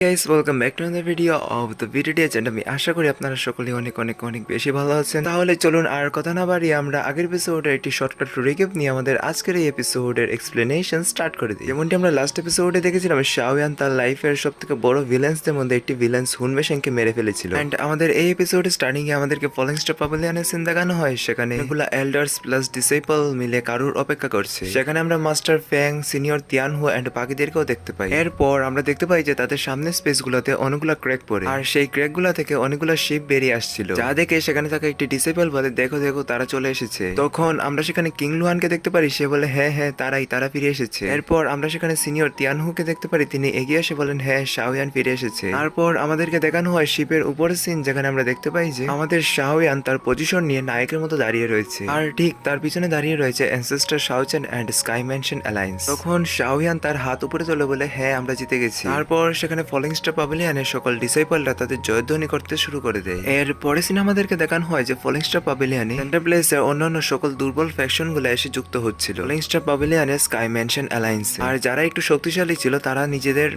Guys welcome back to another video of the video day and আমি আশা করি আপনারা সকলেই অনেক অনেক অনেক বেশি ভালো আছেন। তাহলে চলুন আর কথা না বাড়িয়ে আমরা আগের এপিসোডের একটি শর্টকাট রিক্যাপ নিয়ে আমাদের আজকের এই এপিসোডের এক্সপ্লেনেশন স্টার্ট করে দিই। যেমনটি আমরা লাস্ট এপিসোডে দেখেছিলাম, শাওয়ান তার লাইফের সবথেকে বড় ভিলেন্সদের মধ্যে একটি ভিলেন্স হুনবেশেংকে মেরে ফেলেছিল। এন্ড আমাদের এই এপিসোডে স্টার্টিং এ আমাদেরকে ফলিং স্টার প্যাভিলিয়নের সিন দেখানো হয়। সেখানে এগুলা এল্ডার্স প্লাস ডিসেবল মিলে কারুর অপেক্ষা করছে। সেখানে আমরা মাস্টার ফ্যাং, সিনিয়র তিয়ানহু এন্ড বাকিদেরকেও দেখতে পাই। এরপর আমরা দেখতে পাই যে তাদের সামনে স্পেসগুলোতে অনেকগুলো ক্র্যাক পড়ে, আর সেই ক্র্যাকগুলো থেকে অনেকগুলো শিপ বেরিয়ে আসছিল, যা দেখে সেখানে থাকা একটি ডিসেবল বলে দেখো দেখো তারা চলে এসেছে। তখন আমরা সেখানে কিং লুহানকে দেখতে পারি, সে বলে হ্যাঁ হ্যাঁ তারা ফিরে এসেছে। এরপর আমরা সেখানে সিনিয়র তিয়ানহুকে দেখতে পারি, তিনি এগিয়ে এসে বলেন হ্যাঁ শাওয়ান ফিরে এসেছে। তারপর আমাদেরকে দেখানো হয় শিপের উপরের সিন, যেখানে আমরা দেখতে পাই যে আমাদের শাওয়ান তার পজিশন নিয়ে নায়কের মতো দাঁড়িয়ে রয়েছে, আর ঠিক তার পিছনে দাঁড়িয়ে রয়েছে ancestor Shaochen and sky mansion alliance. তখন শাওয়ান তার হাত উপরে তুলে বলে হ্যাঁ আমরা জিতে গেছি। তারপর সেখানে ফলিং স্টার প্যাভিলিয়নের সকল ডিসেবলরা তাদের জয়ধ্বনি করতে শুরু করে দেয়। এর পরে সিন আমাদেরকে দেখানো হয় যে ফলিং স্টার প্যাভিলিয়নে সেন্টার প্লেসে অন্যান্য সকল দুর্বল ফ্যাকশন গুলো এসে যুক্ত হচ্ছিল ফলিং স্টার প্যাভিলিয়নে স্কাই ম্যানশন অ্যালায়েন্স। আর যারা একটু শক্তিশালী ছিল তারা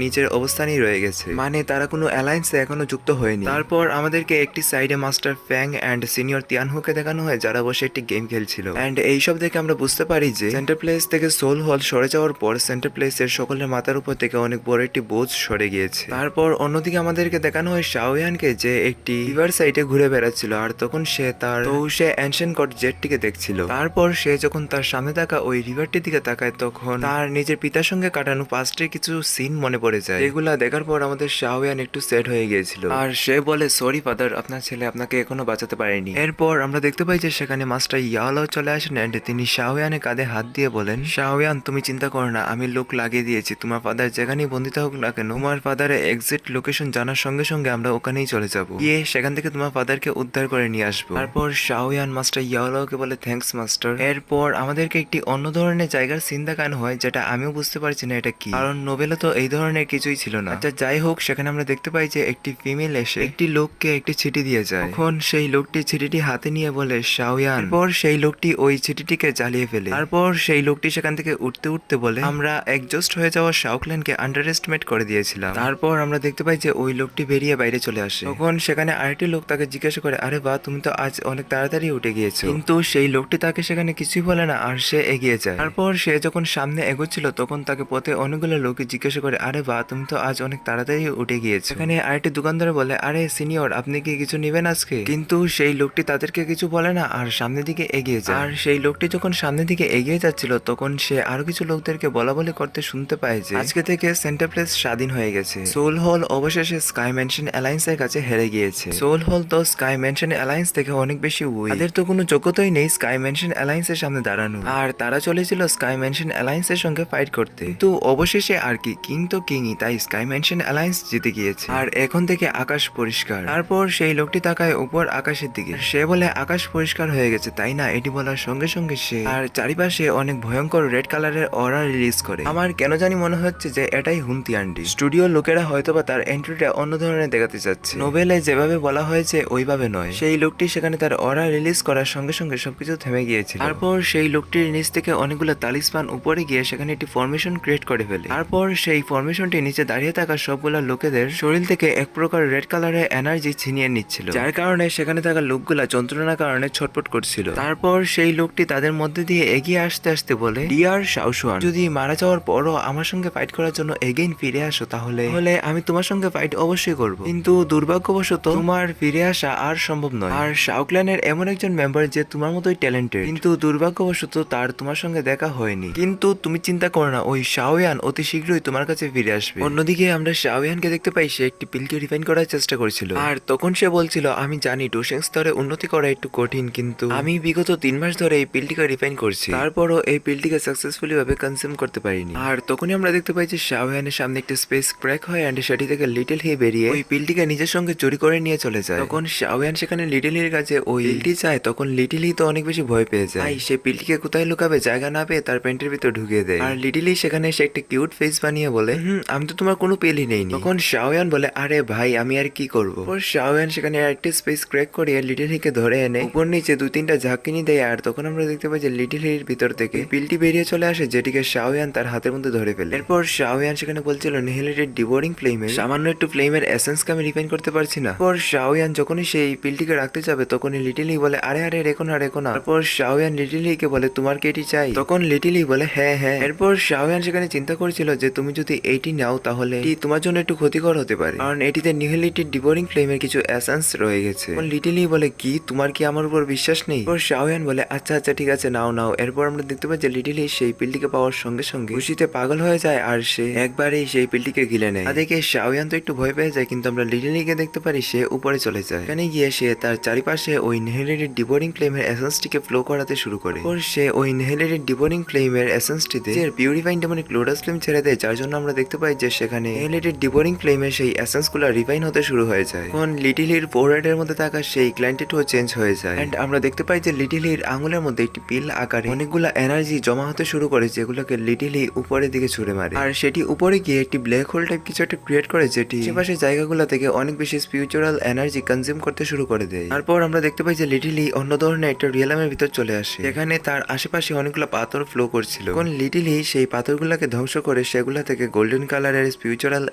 নিজের অবস্থানেই রয়ে গেছে, মানে তারা কোনো অ্যালায়েন্সে এখনো যুক্ত হয়নি। তারপর আমাদেরকে একটি সাইডে মাস্টার ফ্যাং এন্ড সিনিয়র তিয়ানহুকে দেখানো হয়, যারা বসে একটি গেম খেলছিল। এন্ড এইসব দেখে আমরা বুঝতে পারি যে সেন্টার প্লেস থেকে সোল হল সরে যাওয়ার পর সেন্টার প্লেসের সকলের মাথার উপর থেকে অনেক বড় একটি বোঝ সরে গিয়েছে। তারপর অন্যদিকে আমাদেরকে দেখানো হয় শাওয়ানকে, যে একটি রিভার সাইডে ঘুরে বেড়াচ্ছিল, আর তখন সে অ্যানশিয়েন্ট গড জেটটিকে দেখছিল। তারপর সে যখন তার সামনে থাকা ওই রিভারটির দিকে তাকায়, তখন তার নিজের পিতার সঙ্গে কাটানো পাস্টের কিছু সিন মনে পড়ে যায়। এগুলা দেখার পর আমাদের শাওয়ান একটু সেট হয়ে গিয়েছিল, আর সে বলে সরি ফাদার, আপনার ছেলে আপনাকে এখনো বাঁচাতে পারেনি। এরপর আমরা দেখতে পাই যে সেখানে মাস্টার ইয়ালাও চলে আসেন, এন্ড তিনি শাওয়ানের কাঁধে হাত দিয়ে বলেন শাওয়ান তুমি চিন্তা করো না, আমি লোক লাগিয়ে দিয়েছি। তোমার ফাদার যেখানেই বন্দিত হোক না কেন, তোমার ফাদারের এক্সাক্ট লোকেশন জানার সঙ্গে সঙ্গে আমরা ওখানেই চলে যাবো, গিয়ে সেখান থেকে তোমার ফাদারকে উদ্ধার করে নিয়ে আসবো। তারপর শাওয়ান মাস্টার ইয়াওলাওকে বলে থ্যাঙ্কস মাস্টার। এরপর আমাদেরকে একটি অন্য ধরনের জায়গার সিন দেখানো হয়, যেটা আমিও বুঝতে পারছি না এটা কি, কারণ নোবেলে তো এই ধরনের কিছুই ছিল না। আচ্ছা যাই হোক, সেখানে আমরা দেখতে পাই যে একটি ফিমেল এসে একটি লোককে একটি চিঠি দিয়ে যায়। তখন সেই লোকটি চিঠিটি হাতে নিয়ে বলে শাওয়ান। এরপর সেই লোকটি ওই চিঠিটিকে জ্বালিয়ে ফেলে। তারপর সেই লোকটি সেখান থেকে উঠতে উঠতে বলে আমরা একজস্ট হয়ে যাওয়া শাওক্ল্যানকে আন্ডার এস্টিমেট করে দিয়েছিলাম। তারপর আমরা দেখতে পাই যে ওই লোকটি বেরিয়ে বাইরে চলে আসে। তখন সেখানে আরেকটি লোক তাকে জিজ্ঞাসা করে আরে বাহ, তুমি তো আজ অনেক তাড়াতাড়ি উঠে গিয়েছো। কিন্তু সেই লোকটি তাকে সেখানে কিছুই বলে না, আর সে এগিয়ে যায়। তারপর সে যখন সামনে এগোচ্ছিল, তখন তাকে পথে অনেকগুলো লোকে জিজ্ঞাসা করে আরে বাহ, তুমি তো আজ অনেক তাড়াতাড়ি উঠে গিয়েছো। সেখানে আরেকটি দোকানদার বলে আরে সিনিয়র, আপনি কি কিছু নেবেন আজকে? কিন্তু সেই লোকটি তাদেরকে কিছু বলে না, আর সামনের দিকে এগিয়ে যায়। আর সেই লোকটি যখন সামনের দিকে এগিয়ে যাচ্ছিল, তখন সে আরো কিছু লোকদেরকে বলা বলি করতে শুনতে পায় যে আজকে থেকে সেন্টার প্লেস স্বাধীন হয়ে গেছে। সোল হল অবশেষে স্কাই ম্যানশন অ্যালায়েন্স এর কাছে হেরে গিয়েছে। সোল হল তো স্কাই ম্যানশন অ্যালায়েন্স থেকে অনেক বেশি উইক, তাদের তো কোনো যোগ্যতাই নেই স্কাই ম্যানশন অ্যালায়েন্স এর সামনে দাঁড়ানো, আর তারা চলেছিল স্কাই ম্যানশন অ্যালায়েন্স এর সঙ্গে ফাইট করতে। কিন্তু অবশেষে আর কি, কিং তো কিংই, তাই স্কাই ম্যানশন অ্যালায়েন্স জিতে গিয়েছে, আর এখন থেকে আকাশ পরিষ্কার। তারপর সেই লোকটি তাকায় উপর আকাশের দিকে, সে বলে আকাশ পরিষ্কার হয়ে গেছে তাই না? এটি বলার সঙ্গে সঙ্গে সে আর চারিপাশে অনেক ভয়ঙ্কর রেড কালারের অরা রিলিজ করে। আমার কেন জানি মনে হচ্ছে যে এটাই হুমতি আন্টি। স্টুডিও লোকেরা হয়তোবা তার এন্ট্রিটা অন্য ধরনের দেখাতে চাচ্ছে, নোবেলে যেভাবে বলা হয়েছে ওইভাবে নয়। সেই লোকটি সেখানে তার অরা রিলিজ করার সঙ্গে সঙ্গে সবকিছু থেমে গিয়েছিল। তারপর সেই লোকটির নিচ থেকে অনেকগুলো তালিস্মান উপরে গিয়ে সেখানে একটি ফরমেশন ক্রিয়েট করে ফেলে। তারপর সেই ফরমেশনটি নিচে দাঁড়িয়ে থাকা সবগুলা লোকেদের শরীর থেকে এক প্রকার রেড কালারের এনার্জি ছিনিয়ে নিচ্ছিল, যার কারণে সেখানে থাকা লোকগুলা যন্ত্রণার কারণে ছটপট করছিল। তারপর সেই লোকটি তাদের মধ্যে দিয়ে এগিয়ে আসতে আসতে বলে ডিয়ার শাওশুয়ান, যদি মারা যাওয়ার পরও আমার সঙ্গে ফাইট করার জন্য এগেইন ফিরে আসো, তাহলে আমি তোমার সঙ্গে ফাইট অবশ্যই করব, কিন্তু দুর্ভাগ্যবশত তোমার ফিরে আসা আর সম্ভব নয়। আর শাওক্ল্যানের এমন একজন মেম্বার যে তোমার মতোই ট্যালেন্টেড, কিন্তু দুর্ভাগ্যবশত তার তোমার সঙ্গে দেখা হয়নি। কিন্তু তুমি চিন্তা করো না, ওই শাওয়ান অতি শীঘ্রই তোমার কাছে ফিরে আসবে। অন্যদিকে আমরা শাওয়ানকে দেখতে পাই, সে একটি পিলকে রিফাইন করার চেষ্টা করেছিল, আর তখন সে বলছিল আমি জানি ডোসিং স্তরে উন্নতি করা একটু কঠিন, কিন্তু আমি বিগত 3 মাস ধরে এই পিলটিকে রিফাইন করছি, তারপরও এই পিলটিকে সাকসেসফুলি ভাবে কনজিউম করতে পারিনি। আর তখনই আমরা দেখতে পাই যে শাওয়ানের সামনে একটা স্পেস ক্র্যাক হয়, এন্ড সেটি থেকে লিটল হি বেরিয়ে ওই পিলটিকে নিজের সঙ্গে চুরি করে নিয়ে চলে যায়। তখন শাওয়ান সেখানে লিটল হির কাছে ওই পিলটি চায়, তখন লিটল হি তো অনেক বেশি ভয় পেয়ে যায়। সে পিলটিকে কোথায় লুকাবে জায়গা না পেয়ে তার প্যান্টের ভিতর ঢুকিয়ে দেয়, আর লিটল হি সেখানে এসে একটা কিউট ফেস বানিয়ে বলে আমি তো তোমার কোনো পিলই নেইনি। তখন শাওয়ান বলে আরে ভাই আমি আর কি করবো। শাওয়ান সেখানে একটা স্পেস ক্র্যাক করিয়ে লিটল হিকে ধরে এনে উপর নিচে 2-3টা ঝাঁকিনি দেয়, আর তখন আমরা দেখতে পাই যে লিটল হির ভিতর থেকে পিলটি বেরিয়ে চলে আসে, যেটিকে শাওয়ান তার হাতের মধ্যে ধরে ফেলে। এরপর শাওয়ান সেখানে বলছিল নিহিলিটির ডিভোরিং ডিবোরিং ফ্লেমের সামান্য একটু ফ্লেমের এসেন্সকে আমি রিফাইন করতে পারছি না। পর শাওয়ান যখনই সেই পিলটিকে রাখতে যাবে তখনই লিটিলি বলে আরে আরে রেখো না রেখো না। তারপর শাওয়ান লিটিলিকে বলে তোমার কি এটি চাই? তখন লিটিলি বলে হ্যাঁ হ্যাঁ। এরপর শাওয়ান সেখানে চিন্তা করেছিল যে তুমি যদি এইটি নাও তাহলে এটি তোমার জন্য একটু ক্ষতিকর হতে পারে, কারণ এটিতে নিহিলিটেড ডিবোরিং ফ্লেমের কিছু এসেন্স রয়ে গেছে। লিটিলি বলে কি তোমার কি আমার উপর বিশ্বাস নেই? এরপর শাওয়ান বলে আচ্ছা আচ্ছা ঠিক আছে নাও নাও। এরপর আমরা দেখতে পাই যে লিটিলি সেই পিলটিকে পাওয়ার সঙ্গে সঙ্গে খুশিতে পাগল হয়ে যায় আর সে একবারেই সেই পিলটিকে গিলে নেয়। দেখে শাওয়ান তো একটু ভয় পেয়ে যায়, কিন্তু আমরা লিটিলিকে দেখতে পারি সে উপরে চলে যায়। এখানে গিয়ে সে তার চারিপাশে ওই ইনহেলিটেড ডিবোরিং ফ্লেমের এসেন্সটিকে ফ্লো করাতে শুরু করে। এরপর সে ওই ইনহেলিটেড ডিবোরিং ফ্লেমের এসেন্সটিতে যে পিউরিফাইং ডেমনিক লোটাস ফ্লেম ছেড়ে দেয়, যার জন্য আমরা দেখতে পাই যে সেখানে ইনহেলিটেড ডিবোরিং ফ্লেমের সেই এসেন্সগুলো রিফাইন হতে শুরু হয়ে যায়। এখন লিটিলির ফোরহেডের মধ্যে থাকা সেই গ্ল্যান্ডেটও চেঞ্জ হয়ে যায় এন্ড আমরা দেখতে পাই যে লিটিলির আঙুলের মধ্যে একটি পিল আকারে অনেকগুলো এনার্জি জমা হতে শুরু করে, যেগুলোকে লিটিলি উপরের দিকে ছুড়ে মারে আর সেটি উপরে গিয়ে একটি ব্ল্যাক হোল টাইপ কিছু একটা ক্রিয়েট করে, যেটি আশেপাশের জায়গাগুলো থেকে অনেক বেশি স্পিরিচুয়াল এনার্জি কনজিউম করতে শুরু করে দেয়। তারপর আমরা দেখতে পাই যে লিটিলি অন্য ধরনের একটা রিয়েলামের ভিতর চলে আসে, এখানে তার আশেপাশে অনেকগুলো পাথর ফ্লো করছিল। এখন লিটিলি সেই পাথরগুলোকে ধ্বংস করে সেগুলা থেকে গোল্ডেন কালারের স্পিরিচুয়াল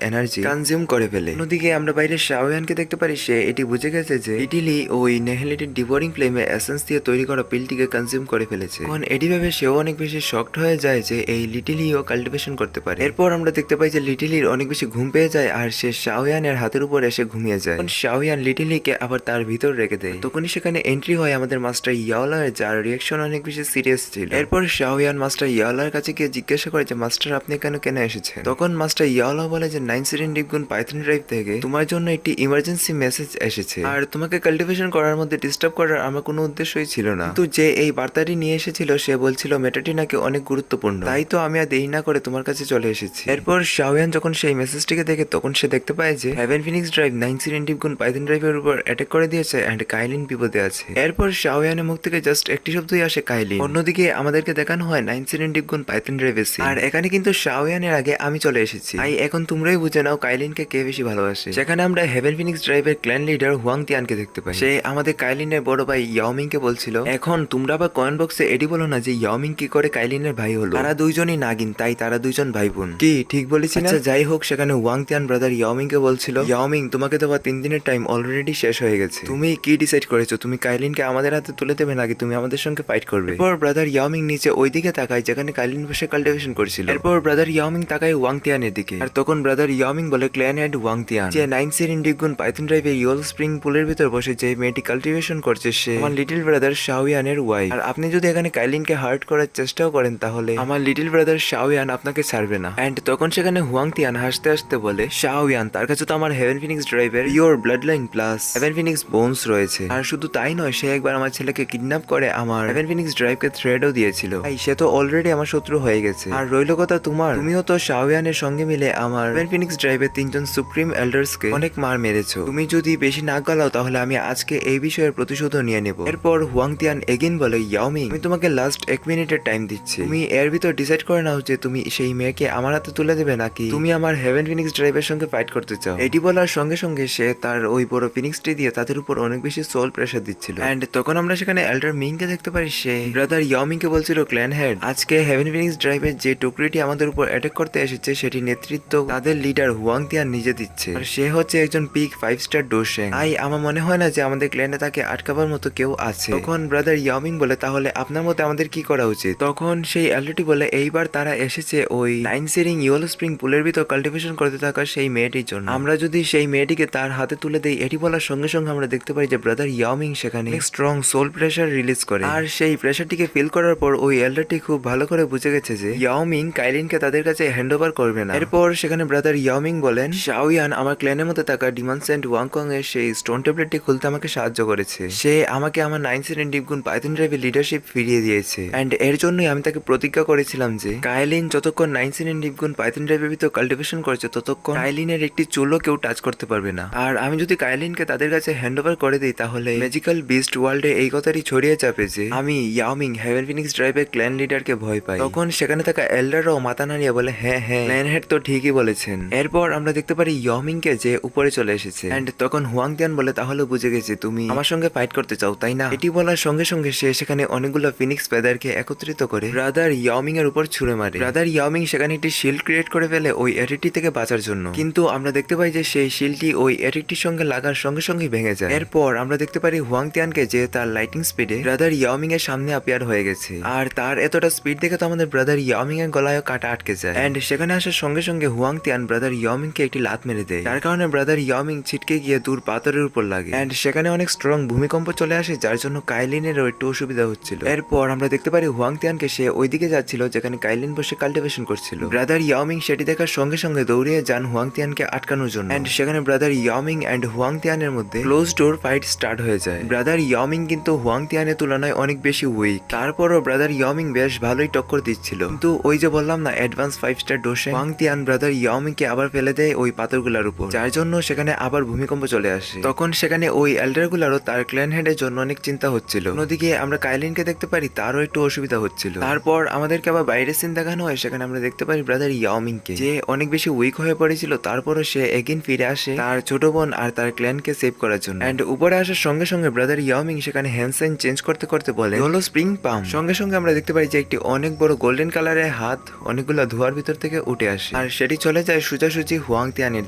এনার্জি কনজিউম করে ফেলে। অন্যদিকে আমরা বাইরে শাওয়ানকে দেখতে পারি সে এটি বুঝে গেছে যে লিটিলি ওই নেহেলিটেড ডিবোরিং ফ্লেমে এসেন্স দিয়ে তৈরি করা পিলটিকে কনজিউম করে ফেলেছে। এখন এটি ভেবে সেও অনেক বেশি শকড হয়ে যায় যে এই লিটিলিও কাল্টিভেশন করতে পারে। এরপর আমরা দেখতে পাই যে লিটিলির অনেক বেশি ঘুম পেয়ে যায় আর সে শাওয়ানের হাতের উপর এসে ঘুমিয়ে যায়। শাওয়ান লিটিলিকে আবার তার ভিতর রেখে দেয়। তখনই সেখানে এন্ট্রি হয় আমাদের মাস্টার ইয়াওলার, যার রিয়াকশন অনেক বেশি সিরিয়াস ছিল। এরপর শাওয়ান মাস্টার ইয়াওলার কাছে গিয়ে জিজ্ঞাসা করে যে মাস্টার আপনি কেন এসেছেন? তখন মাস্টার ইয়াওলা বলে যে 9 ডিপগুন পাইথন ড্রাইভ থেকে তোমার জন্য একটি ইমার্জেন্সি মেসেজ এসেছে, আর তোমাকে কাল্টিভেশন করার মধ্যে ডিস্টার্ব করার আমার কোনো উদ্দেশ্যই ছিল না, কিন্তু যে এই বার্তাটি নিয়ে এসেছিল সে বলছিল মেটাটি নাকি অনেক গুরুত্বপূর্ণ, তাই তো আমি আর দেরি না করে তোমার কাছে চলে এসেছি। এরপর শাওয়ান যখন সেই মেসেজটিকে দেখে তখন সে দেখতে পায় যে হেভেন ফিনিক্স ড্রাইভ 9 ডিপগুন পাইথন ড্রাইভের উপর অ্যাটাক করে দিয়েছে এন্ড কাইলিন বিপদে আছে। এরপর শাওয়ানের মুখ থেকে জাস্ট একটি শব্দই আসে কাইলিন। অন্যদিকে আমাদেরকে দেখানো হয় 9 ডিপগুন পাইথন ড্রাইভ এসে, আর এখানে কিন্তু শাওয়ানের আগে আমি চলে এসেছি। তাই এখন তোমরাই বুঝে নাও কাইলিনকে কে বেশি ভালোবাসে। সেখানে আমরা হেভেন ফিনিক্স ড্রাইভের ক্ল্যান লিডার হুয়াং তিয়ানকে দেখতে পাই। সে আমাদের কাইলিনের বড় ভাই ইয়াওমিং কে বলছিল এখন তোমরা আবার কমেন্ট বক্সে এটি বলো না যে ইয়াওমিং কি করে কাইলিনের ভাই হলো, তারা দুইজনই নাগিন, তাই তারা দুইজন ভাই বোন। কি ঠিক বলেছি না? যাই হোক, সেখানে হুয়াং তিয়ান ব্রাদার ইয়াওমিং কে বলছিল ইয়াওমিং তোমাকে দেওয়া 3 দিনের টাইম অলরেডি শেষ হয়ে গেছে, তুমি কি ডিসাইড করেছো? তুমি কাইলিনকে আমাদের হাতে তুলে দেবে নাকি তুমি আমাদের সঙ্গে ফাইট করবে? এরপর ব্রাদার ইয়াওমিং নিচে ওই দিকে তাকায় যেখানে কাইলিন বসে কাল্টিভেশন করছিল। এরপর ব্রাদার ইয়াওমিং তাকায় হুয়াং তিয়ানের দিকে, আর তখন ব্রাদার ইয়াওমিং বলে ক্ল্যান হেড হুয়াং তিয়ান যে 9 ডিপগুন পাইথন ড্রাইভে ইয়েলো স্প্রিং পুলের ভিতর বসে যে মেয়েটি কাল্টিভেশন করছে সে আমার লিটল ব্রাদার শাওয়ানের ওয়াইফ, আর আপনি যদি এখানে কাইলিনকে হার্ট করার চেষ্টাও করেন তাহলে আমার লিটল ব্রাদার শাওয়ান আপনাকে ছাড়বে না। এন্ড তখন সেখানে হুয়াং তিয়ান হাসতে হাসতে বলে শাওয়ান তার কাছে তো আমার হেভেন ফিনিক্স ড্রাইভের your blood line plus heaven phoenix bones রয়েছে, আর শুধু তাই নয় সে একবার আমার ছেলেকে কিডন্যাপ করে আমার হেভেন ফিনিক্স ড্রাইভকে থ্রেডও দিয়েছিল, তাই সে তো অলরেডি আমার শত্রু হয়ে গেছে। আর রইল কথা তুমিও তো শাওয়ানের সঙ্গে মিলে আমার হেভেন ফিনিক্স ড্রাইভের 3জন সুপ্রিম এল্ডার্সকে অনেক মার মেরেছো, তুমি যদি বেশি নাক গলাও তাহলে আমি আজকে এই বিষয়ের প্রতিশোধও নিয়ে নেব। এরপর হুয়াং তিয়ান এগেইন বলে ইয়াওমিং আমি তোমাকে লাস্ট 1 মিনিটের টাইম দিচ্ছি, তুমি এর ভিতর ডিসাইড করে নাও যে তুমি সেই মেয়েকে আমার হাতে তুলে দেবে নাকি তুমি আমার হেভেন ফিনিক্স ড্রাইভের সঙ্গে ফাইট করতে চাও। এটি বলার সঙ্গে সঙ্গে সে তার ওই বড় ফিনিক্সটি দিয়ে তাদের উপর অনেক বেশি সোল প্রেসার দিচ্ছিল। এন্ড তখন আমরা সেখানে এল্ডার মিং কে দেখতে পারি, সে ব্রাদার ইয়াওমিং কে বলছিল ক্ল্যান হেড আজকে হেভেন ফিনিক্স ড্রাইভের যে টুকরিটি আমাদের উপর অ্যাটাক করতে এসেছে সেটি নেতৃত্ব তাদের লিডার হুয়াং তিয়ান নিজে দিচ্ছে, আর সে হচ্ছে একজন পিক 5 স্টার ডোশেং। তাই আমার মনে হয় না যে আমাদের ক্ল্যানে তাকে আটকাবার মতো কেউ আছে। তখন ব্রাদার ইয়াওমিং বলে তাহলে আপনার মতে আমাদের কি করা উচিত? তখন সেই এলটি বলে এইবার তারা এসেছে ওই 9 ইয়েলো স্প্রিং পুলের ভিতর কাল্টিভেশন করতে থাকা সেই মেয়েটির জন্য, আমরা যদি সেই মেয়েটিকে তার হাতে তুলে দেই এটি বলার সঙ্গে সঙ্গে আমরা দেখতে পাই যে ব্রাদার ইয়াওমিং সেখানে স্ট্রং সোল প্রেসার রিলিজ করে, আর সেই প্রেসারটিকে ফিল করার পর ওই এল্ডারটি খুব ভালো করে বুঝে গেছে যে ইয়াওমিং কাইলিনকে তাদের কাছে হ্যান্ড ওভার করবে না। এরপর সেখানে ব্রাদার ইয়াওমিং বলেন শাওয়ান আমার ক্ল্যানের মধ্যে থাকা ডিমন সেন্ট ওয়াংকং এর সেই স্টোন ট্যাবলেটটি খুলতে আমাকে সাহায্য করেছে, সে আমাকে আমার 9 ডিপগুন পাইথন ড্রাইভের লিডারশিপ ফিরিয়ে দিয়েছে, এন্ড এর জন্যই আমি তাকে প্রতিজ্ঞা করেছিলাম যে কাইলিন যতক্ষণ 9 ডিপগুন পাইথন ড্রাইভের ভিতর কাল্টিভেশন করছে ততক্ষণ কাইলিনের একটি চুলও কেউ টাচ করতে পারবে না, আর আমি যদি কাইলিনকে তাদের কাছে হ্যান্ড ওভার করে দিই তাহলে ম্যাজিক্যাল বিস্ট ওয়ার্ল্ডে এই কথাটি ছড়িয়ে যাবে যে আমি ইয়াওমিং হেভেন ফিনিক্স ড্রাইভের ক্ল্যান লিডারকে ভয় পাই। তখন সেখানে থাকা এল্ডাররাও মাথা নাড়িয়ে বলে হ্যাঁ হ্যাঁ ক্ল্যান হেড তো ঠিকই বলেছেন। এরপর আমরা দেখতে পারি ইয়াওমিং কে যে উপরে চলে এসেছে, এন্ড তখন হুয়াং তিয়ান বলে তাহলে বুঝে গেছি তুমি আমার সঙ্গে ফাইট করতে চাও তাই না? এটি বলার সঙ্গে সঙ্গে সে সেখানে অনেকগুলো ফিনিক্স ফেদারকে একত্রিত করে ব্রাদার ইয়াওমিং এর উপর ছুড়ে মারে। ব্রাদার ইয়াওমিং সেখানে একটি শিল্ড ক্রিয়েট করে ফেলে ওই এরিটি থেকে বাঁচার বাঁচার জন্য, কিন্তু আমরা দেখতে পাই যে সেই শিলটি ওই এরিকটির সঙ্গে লাগার সঙ্গে সঙ্গে ভেঙে যায়। এরপর আমরা দেখতে পারি হুয়াং তিয়ানকে যে তার লাইটিং স্পিডে ব্রাদার ইয়াওমিং এর সামনে অ্যাপিয়ার হয়ে গেছে, আর তার এতটা স্পিড দেখে তো আমাদের ব্রাদার ইয়াওমিং এর গলায় কাটা আটকে যায়। এন্ড সেখানে আসার সঙ্গে সঙ্গে হুয়াং তিয়ান ব্রাদার ইয়াওমিং কে একটি লাত মেরে দেয়, যার কারণে ব্রাদার ইয়াওমিং ছিটকে গিয়ে দূর পাথরের উপর লাগে। এন্ড সেখানে অনেক স্ট্রং ভূমিকম্প চলে আসে, যার জন্য কাইলিনেরও একটু অসুবিধা হচ্ছিল। এরপর আমরা দেখতে পারি হুয়াং তিয়ানকে সে ওইদিকে যাচ্ছিল যেখানে কাইলিন বসে কাল্টিভেশন করছিল। ব্রাদার ইয়াওমিং সেটি দেখার সঙ্গে সঙ্গে দৌড়িয়ে যান হুয়াং তিয়ানকে আটকানোর জন্য। এন্ড সেখানে ব্রাদার ইয়াওমিং এন্ড হুয়াং তিয়ানের মধ্যে ক্লোজ ডোর ফাইট স্টার্ট হয়ে যায়। ব্রাদার ইয়াওমিং কিন্তু হুয়াং তিয়ানের তুলনায় অনেক বেশি উইক, তারপরও ব্রাদার ইয়াওমিং বেশ ভালোই টক্কর দিচ্ছিল। কিন্তু ওই যে বললাম না, অ্যাডভান্স 5 স্টার ডোসে হুয়াং তিয়ান ব্রাদার ইয়াওমিং কে আবার ফেলে দেয় ওই পাথরগুলোর উপর, যার জন্য সেখানে আবার ভূমিকম্প চলে আসে। তখন সেখানে ওই এল্ডার গুলারও তার ক্ল্যান হেডের জন্য অনেক চিন্তা হচ্ছিল। অন্যদিকে আমরা কাইলিনকে দেখতে পারি, তারও একটু অসুবিধা হচ্ছিল। তারপর আমাদেরকে আবার বাইরের সিন দেখানো হয়, সেখানে আমরা দেখতে পারি ব্রাদার ইয়াওমিং কে, যে অনেক বেশি উইক হয়ে পড়েছিল, তারপরও সে এগেইন ফিরে আসে তার ছোট বোন আর তার ক্ল্যানকে সেভ করার জন্য। এন্ড উপরে আসার সঙ্গে সঙ্গে ব্রাদার ইয়াওমিং সেখানে হ্যান্ডসাইন চেঞ্জ করতে করতে বলে হলো স্প্রিং পাম। সঙ্গে সঙ্গে আমরা দেখতে পাই যে একটি অনেক বড় গোল্ডেন কালারের হাত অনেকগুলো ধোয়ার ভিতর থেকে উঠে আসে, আর সেটি চলে যায় সোজাসুজি হুয়াং তিয়ানের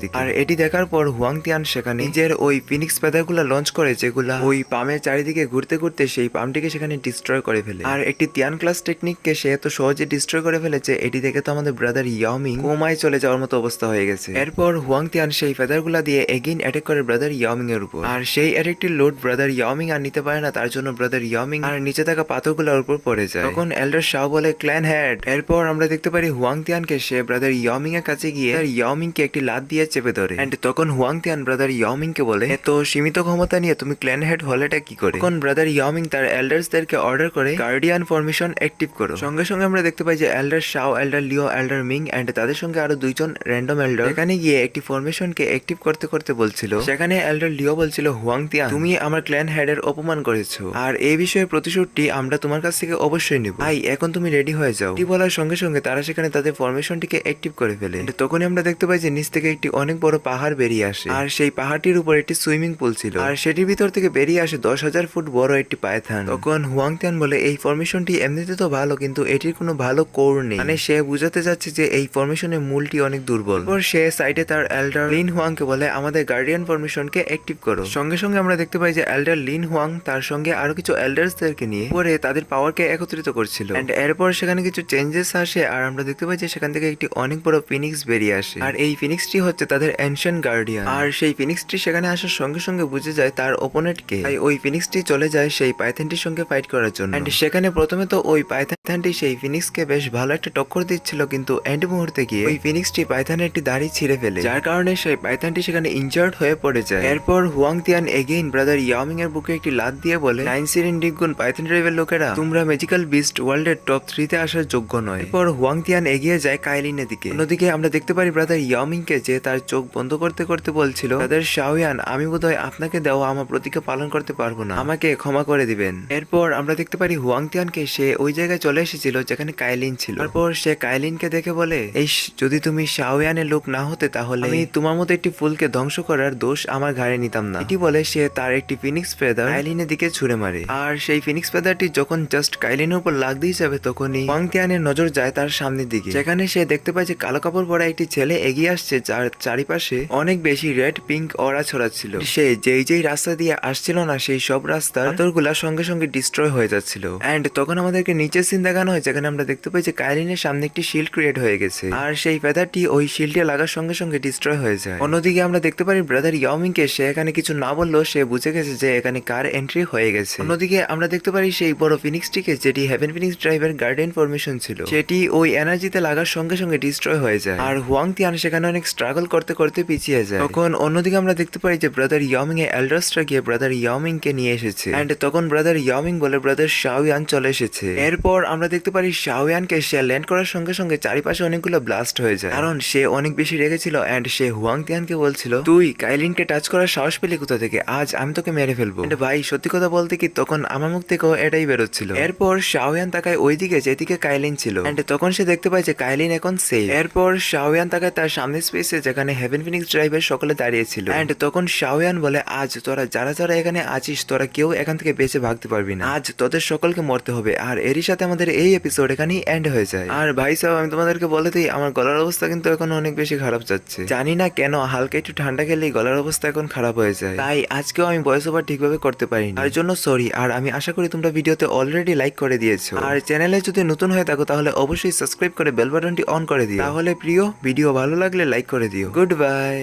দিকে। আর এটি দেখার পর হুয়াং তিয়ান সেখানে নিজের ওই ফিনিক্স ফেদারগুলো লঞ্চ করে, যেগুলা ওই পামের চারিদিকে ঘুরতে ঘুরতে সেই পামটিকে সেখানে ডিস্ট্রয় করে ফেলে। আর একটি তিয়ান ক্লাস টেকনিককে সে এত সহজে ডিস্ট্রয় করে ফেলেছে, এটি দেখে তো আমাদের ব্রাদার ইয়াওমিং কোমায় চলে যাওয়ার মতো অবস্থা হয়ে গেছে। এরপর হুয়াং তিয়ান সেই ফেদারগুলা দিয়ে এগেইন অ্যাটাক করে ব্রাদার ইয়াওমিং এর উপর, আর সেই অ্যাটাকটির লোড ব্রাদার ইয়াওমিং আর নিতে পারে না, তার জন্য ব্রাদার ইয়াওমিং আর নিচে থাকা পাথরগুলোর উপর পড়ে যায়। তখন এল্ডার শাও বলে ক্ল্যান হেড। এরপর আমরা দেখতে পারি হুয়াং তিয়ানকে সে ব্রাদার ইয়াওমিং এর কাছে গিয়ে ইয়াওমিং কে একটি লাত দিয়ে চেপে ধরে। এন্ড তখন হুয়াং তিয়ান ব্রাদার ইয়াওমিং কে বলে, এত সীমিত ক্ষমতা নিয়ে তুমি ক্ল্যান হেড হলেটা কি করে? তখন ব্রাদার ইয়াওমিং তার এল্ডার্সদেরকে অর্ডার করে গার্ডিয়ান ফরমেশন অ্যাক্টিভ করো। সঙ্গে সঙ্গে আমরা দেখতে পাই যে এল্ডার শাও, এল্ডার লিও, এল্ডার মিং এন্ড তাদের সঙ্গে আরো দুইজন র্যান্ডম এল্ডার এখানে গিয়ে একটি ফরমেশনকে অ্যাক্টিভ করতে করতে বলছিল। সেখানে এল্ডার লিও বলছিল, হুয়াং তিয়ান তুমি আমার ক্ল্যান হেডের অপমান করেছো, আর এই বিষয়ে প্রতিশোধটি আমরা তোমার কাছ থেকে অবশ্যই নেব। ভাই এখন তুমি রেডি হয়ে যাও। এটি বলার সঙ্গে সঙ্গে তারা সেখানে তাদের ফরমেশনটিকে অ্যাক্টিভ করে ফেলে। তখনই আমরা দেখতে পাই যে নিচ থেকে একটি অনেক বড় পাহাড় বেরিয়ে আসে, আর সেই পাহাড়টির উপর একটি সুইমিং পুল ছিল, আর সেটির ভিতর থেকে বেরিয়ে আসে 10,000 ফুট বড় একটি পায়থান। তখন হুয়াং তিয়ান বলে, এই ফরমেশনটি এমনিতে তো ভালো, কিন্তু এটির কোনো ভালো কোর নেই। মানে সে বুঝাতে যাচ্ছে যে এই ফরমেশনের মূলটি অনেক দুর্বল। এরপর সে সাইডে তার এল্ডার লিন হুয়াং কে বলে, আমাদের গার্ডিয়ান ফরমেশনকে অ্যাক্টিভ করো। সঙ্গে সঙ্গে আমরা দেখতে পাই যে এল্ডার লিন হুয়াং তার সঙ্গে আরো কিছু এল্ডার্সদেরকে নিয়ে পরে তাদের পাওয়ারকে একত্রিত করছিল। এন্ড এরপর সেখানে কিছু চেঞ্জেস আসে, আর আমরা দেখতে পাই যে সেখান থেকে একটি অনেক বড় ফিনিক্স বেরিয়ে আসে, আর এই ফিনিক্সটি হচ্ছে তাদের এনশিয়েন্ট গার্ডিয়ান। আর সেই ফিনিক্সটি সেখানে আসার সঙ্গে সঙ্গে বুঝে যায় তার ওপোনেন্ট কে, তাই ওই ফিনিক্সটি চলে যায় সেই পাইথনটির সঙ্গে ফাইট করার জন্য। এন্ড সেখানে প্রথমে তো ওই পাইথনটি সেই ফিনিক্সকে বেশ ভালো একটা টক্কর দিচ্ছিল, কিন্তু এন্ড মুহূর্তে গিয়ে ওই ফিনিক্সটি পাইথনের একটি দাড়ি ছিঁড়ে ফেলে, যার কারণে সেই পাইথনটি সেখানে ইনজার্ড হয়ে পড়ে যায়। এরপর হুয়াং তিয়ান এগেইন ব্রাদার ইয়াওমিং এর বুকে একটি লাত দিয়ে বলে, 9 সিরিন ডিগুন পাইথন ট্রাইবের লোকেরা, তোমরা ম্যাজিক্যাল বিস্ট ওয়ার্ল্ডের টপ 3 তে আসার যোগ্য নয়। এরপর হুয়াং তিয়ান এগিয়ে যায় কাইলিনের দিকে। অন্যদিকে আমরা দেখতে পারি ব্রাদার ইয়াওমিং কে, যে তার চোখ বন্ধ করতে করতে বলছিল, ব্রাদার শাওয়ান আমি বোধহয় আপনাকে দেওয়া আমার প্রতিজ্ঞা পালন করতে পারবো না, আমাকে ক্ষমা করে দিবেন। এরপর আমরা দেখতে পারি হুয়াং তিয়ানকে সে ওই জায়গায় চলে এসেছিল যেখানে কাইলিন ছিল। তারপর সে কাইলিনকে দেখে বলে, এই যদি তুমি শাওয়ানের লোক না হতে তাহলে আমি তোমার মতো একটি ফুলকে ধ্বংস করার দোষ আমার ঘাড়ে নিতাম না। এটি বলে সে তার একটি ফিনিক্স ফেদার কাইলিনের দিকে ছুড়ে মারে, আর সেই ফিনিক্স ফেদারটি যখন জাস্ট কাইলিনের উপর লাগতেই যাবে তখনই হুয়াং তিয়ানের নজর যায় তার সামনের দিকে, যেখানে সে দেখতে পায় যে কালো কাপড় পরা একটি ছেলে এগিয়ে আসছে, যার চারিপাশে অনেক বেশি রেড পিঙ্ক অরা ছড়াচ্ছিল। সে যেই রাস্তা দিয়ে আসছিল না সেই সব রাস্তার পাথরগুলা সঙ্গে সঙ্গে ডিস্ট্রয় হয়ে যাচ্ছিল। এন্ড তখন আমাদেরকে নিচের সিন দেখানো হয়, যেখানে আমরা দেখতে পাই যে কাইলিনের সামনে একটি শিল্ড ক্রিয়েট হয়ে গেছে, আর সেই ফেদারটি ওই শিল্ডে লাগার সঙ্গে সঙ্গে ডিস্ট্রয় হয়ে যায়। অন্যদিকে আমরা দেখতে পারি ব্রাদার ইয়াওমিং কে, সে এখানে কিছু না বললেও সে বুঝে গেছে যে এখানে কার এন্ট্রি হয়ে গেছে। অন্যদিকে আমরা দেখতে পারি সেই বড় ফিনিক্সটিকে, যেটি হেভেন ফিনিক্স ড্রাইভের গার্ডিয়ান ফরমেশন ছিল, সেটি ওই এনার্জিতে লাগার সঙ্গে সঙ্গে ডিস্ট্রয় হয়ে যায়, আর হুয়াং তিয়ান সেখানে অনেক স্ট্রাগল করতে করতে পিছিয়ে যায়। তখন অন্যদিকে আমরা দেখতে পাই যে ব্রাদার ইয়াওমিং এর এল্ডার্সরা গিয়ে ব্রাদার ইয়াওমিং কে নিয়ে এসেছে, এন্ড তখন ব্রাদার ইয়াওমিং বলে ব্রাদার শাওয়ান চলে এসেছে। এরপর আমরা দেখতে পারি শাওয়ানকে সে ল্যান্ড করার সঙ্গে সঙ্গে চারিপাশে অনেকগুলো ব্লাস্ট হয়ে যায়, কারণ সে অনেক বেশি রেগেছিল। এন্ড সে হুয়াং তিয়ানকে বলছিল, তুই কাইলিনকে টাচ করার সাহস পেলি কোথা থেকে, আজ আমি তোকে মেরে ফেলবো। ভাই সত্যি কথা বলতে কি তখন আমার মুখ থেকেও এটাই বেরোচ্ছিল। এরপর শাওয়ান তাকায় ওইদিকে যেদিকে কাইলিন ছিল, এন্ড তখন সে দেখতে পায় যে কাইলিন এখন সেফ। এরপর শাওয়ান তাকায় তার সামনে স্পেসে যেখানে হেভেন ফিনিক্স ড্রাইভের সকলে দাঁড়িয়ে ছিল, এন্ড তখন শাওয়ান বলে, আজ তোরা যারা যারা এখানে আছিস তোরা কেউ এখান থেকে বেঁচে ভাগতে পারবি না, আজ তোদের সকলকে মরতে হবে। আর এরই সাথে আমাদের এই এপিসোড এখানেই এন্ড হয়ে যায়। আর ভাই সাহেব আমি তোমাদেরকে বলে দিই, আমার গলার অবস্থা কিন্তু এখন অনেক অনেক বেশি খারাপ যাচ্ছে। জানি না কেন হালকা একটু ঠান্ডা খেলেই গলার অবস্থা এখন খারাপ হয়ে যায়, তাই আজকেও আমি ভয়েস ওভার ঠিকভাবে করতে পারিনি, তার জন্য সরি। আর আমি আশা করি তোমরা ভিডিওতে অলরেডি লাইক করে দিয়েছো, আর চ্যানেলে যদি নতুন হয়ে থাকো তাহলে অবশ্যই সাবস্ক্রাইব করে বেল বাটনটি অন করে দিও। তাহলে প্রিয়, ভিডিও ভালো লাগলে লাইক করে দিও। Good bye.